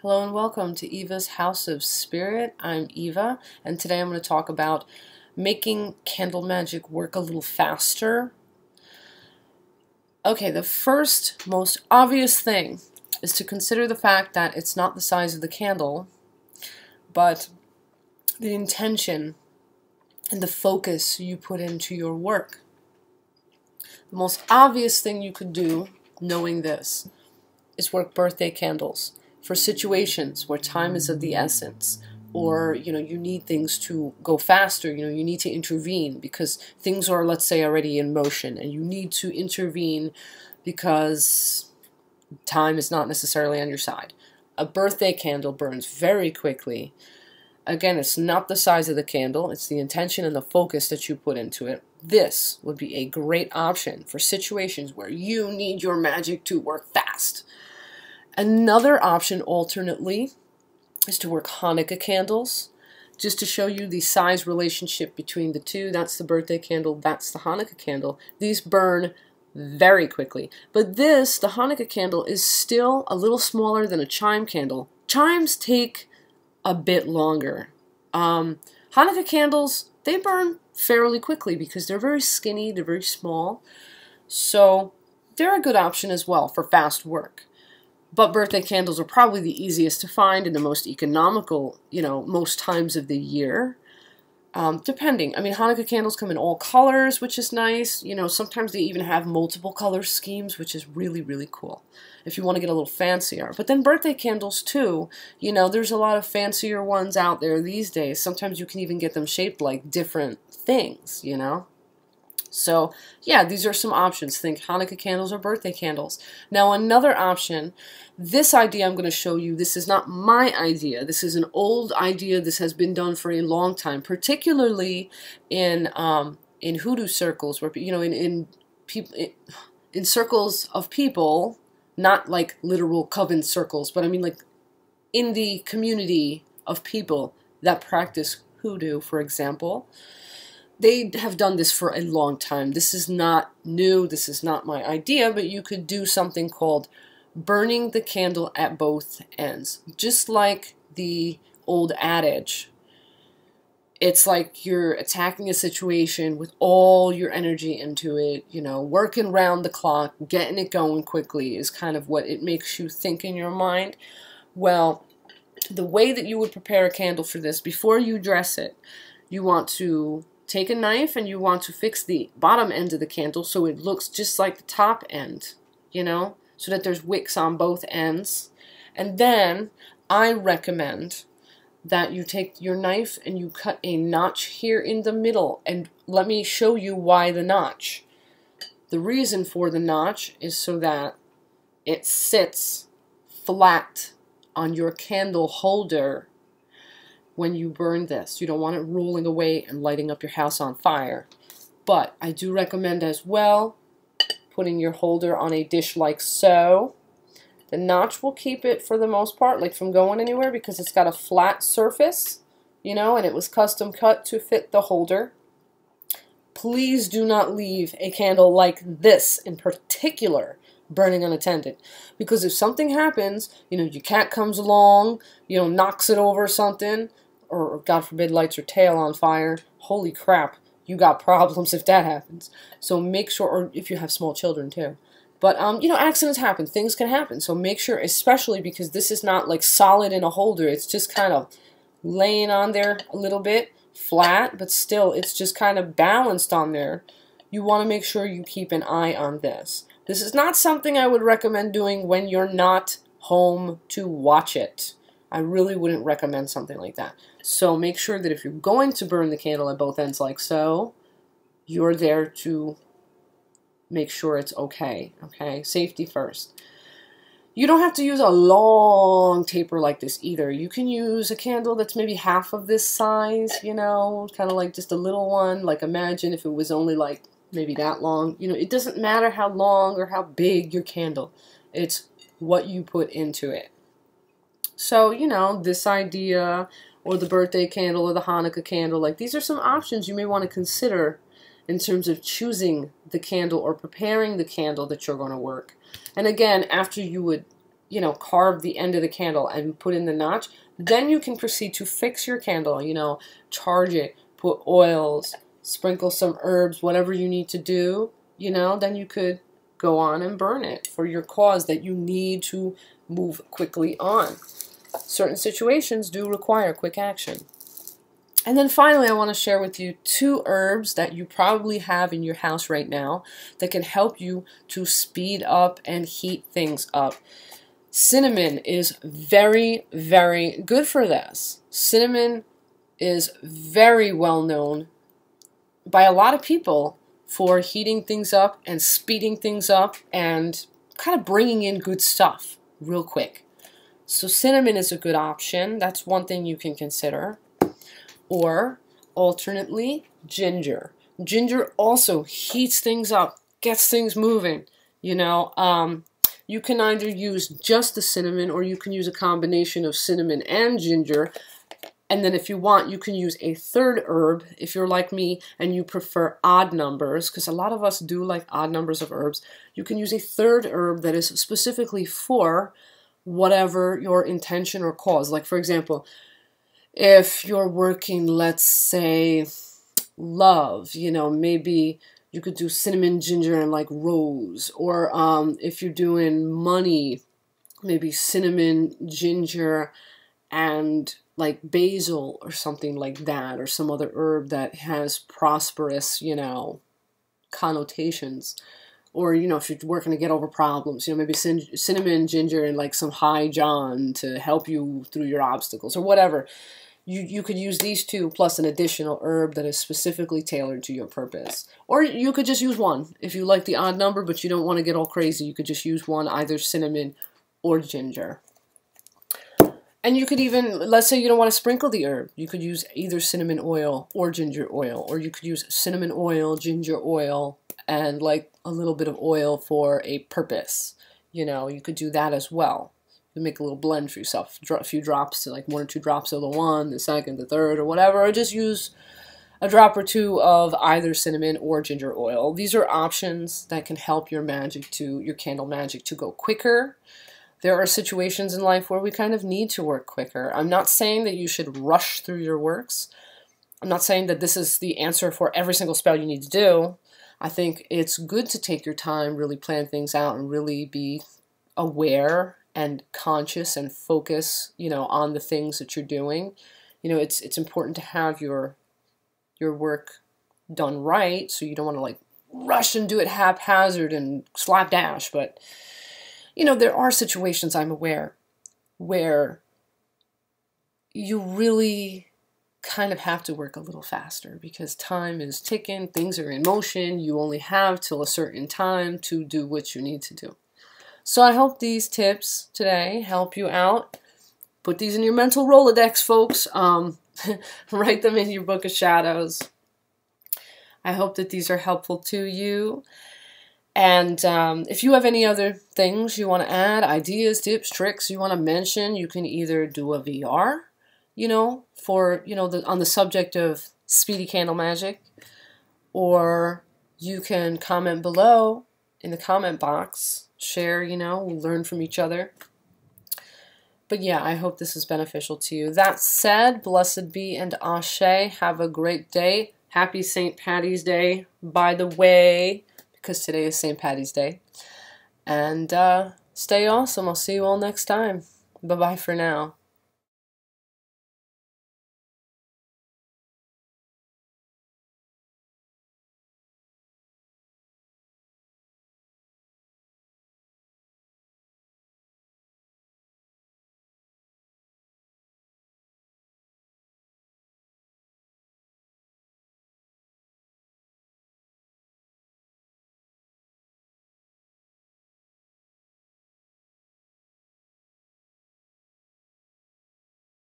Hello and welcome to Eva's House of Spirit. I'm Eva, and today I'm going to talk about making candle magic work a little faster. Okay, the first most obvious thing is to consider the fact that it's not the size of the candle, but the intention and the focus you put into your work. The most obvious thing you could do, knowing this, is work birthday candles. For situations where time is of the essence, or you need things to go faster, you need to intervene because things are, let's say, already in motion, and you need to intervene because time is not necessarily on your side. A birthday candle burns very quickly. Again, it's not the size of the candle, it's the intention and the focus that you put into it. This would be a great option for situations where you need your magic to work fast. Another option, alternately, is to work Hanukkah candles. Just to show you the size relationship between the two, that's the birthday candle, that's the Hanukkah candle. These burn very quickly. But this, the Hanukkah candle, is still a little smaller than a chime candle. Chimes take a bit longer. Hanukkah candles, they burn fairly quickly because they're very skinny, they're very small. So they're a good option as well for fast work. But birthday candles are probably the easiest to find and the most economical, most times of the year. Depending. I mean, Hanukkah candles come in all colors, which is nice. Sometimes they even have multiple color schemes, which is really, really cool if you want to get a little fancier. But then birthday candles, too. There's a lot of fancier ones out there these days. Sometimes you can even get them shaped like different things, So, yeah, these are some options. Think Hanukkah candles or birthday candles. Now, another option, this idea I'm going to show you, this is not my idea. This is an old idea. This has been done for a long time, particularly in hoodoo circles, where in circles of people, not like literal coven circles, but I mean like in the community of people that practice hoodoo, for example. They have done this for a long time. This is not new. This is not my idea, but you could do something called burning the candle at both ends. Just like the old adage. It's like you're attacking a situation with all your energy into it, working round the clock, getting it going quickly is kind of what it makes you think in your mind. Well, the way that you would prepare a candle for this, before you dress it, you want to take a knife and you want to fix the bottom end of the candle so it looks just like the top end, so that there's wicks on both ends. And then I recommend that you take your knife and you cut a notch here in the middle. And let me show you why the notch. The reason for the notch is so that it sits flat on your candle holder when you burn this. You don't want it rolling away and lighting up your house on fire. But I do recommend as well putting your holder on a dish like so. The notch will keep it, for the most part, like from going anywhere because it's got a flat surface, and it was custom cut to fit the holder. Please do not leave a candle like this in particular burning unattended, because if something happens, your cat comes along, knocks it over something, or God forbid lights your tail on fire, holy crap, you got problems if that happens. So make sure, or if you have small children too. But, accidents happen, things can happen, so make sure, especially because this is not like solid in a holder, it's just kind of laying on there a little bit, flat, but still it's just kind of balanced on there. You want to make sure you keep an eye on this. This is not something I would recommend doing when you're not home to watch it. I really wouldn't recommend something like that. So make sure that if you're going to burn the candle at both ends like so, you're there to make sure it's okay, Safety first. You don't have to use a long taper like this either. You can use a candle that's maybe half of this size, kind of like just a little one. Like imagine if it was only like maybe that long. You know, it doesn't matter how long or how big your candle. It's what you put into it. So, you know, this idea, or the birthday candle, or the Hanukkah candle, like, these are some options you may want to consider in terms of choosing the candle or preparing the candle that you're going to work. And again, after you would, you know, carve the end of the candle and put in the notch, then you can proceed to fix your candle, you know, charge it, put oils, sprinkle some herbs, whatever you need to do, you know, then you could go on and burn it for your cause that you need to move quickly on. Certain situations do require quick action. And then finally, I want to share with you 2 herbs that you probably have in your house right now that can help you to speed up and heat things up. Cinnamon is very, very good for this. Cinnamon is very well known by a lot of people for heating things up and speeding things up and kind of bringing in good stuff real quick. So cinnamon is a good option. That's one thing you can consider. Or alternately, ginger. Ginger also heats things up, gets things moving. You know, you can either use just the cinnamon, or you can use a combination of cinnamon and ginger. And then if you want, you can use a 3rd herb if you're like me and you prefer odd numbers, because a lot of us do like odd numbers of herbs. You can use a 3rd herb that is specifically for whatever your intention or cause. Like, for example, if you're working, let's say, love, you know, maybe you could do cinnamon, ginger, and like rose. Or if you're doing money, maybe cinnamon, ginger, and like basil or something like that, or some other herb that has prosperous, you know, connotations. Or, you know, if you're working to get over problems, you know, maybe cinnamon, ginger, and like some high john to help you through your obstacles, or whatever. You could use these 2 plus an additional herb that is specifically tailored to your purpose. Or you could just use one. If you like the odd number but you don't want to get all crazy, you could just use one, either cinnamon or ginger. And you could even, let's say you don't want to sprinkle the herb, you could use either cinnamon oil or ginger oil. Or you could use cinnamon oil, ginger oil, and like a little bit of oil for a purpose. You know, you could do that as well. You make a little blend for yourself, a few drops, like 1 or 2 drops of the one, the second, the third, or whatever, or just use a drop or 2 of either cinnamon or ginger oil. These are options that can help your candle magic to go quicker. There are situations in life where we kind of need to work quicker. I'm not saying that you should rush through your works. I'm not saying that this is the answer for every single spell you need to do. I think it's good to take your time, really plan things out, and really be aware and conscious and focus, you know, on the things that you're doing. You know, it's important to have your work done right, so you don't want to like rush and do it haphazard and slapdash. But, you know, there are situations, I'm aware, where you really kind of have to work a little faster because time is ticking, things are in motion, you only have till a certain time to do what you need to do. So I hope these tips today help you out. Put these in your mental Rolodex, folks. Write them in your book of shadows. I hope that these are helpful to you. And if you have any other things you want to add, ideas, tips, tricks you want to mention, you can either do a VR, you know, for, you know, on the subject of speedy candle magic, or you can comment below in the comment box. Share, you know, we'll learn from each other. But yeah, I hope this is beneficial to you. That said, blessed be and Ashe. Have a great day. Happy St. Patty's Day, by the way, because today is St. Patty's Day. And stay awesome. I'll see you all next time. Bye-bye for now.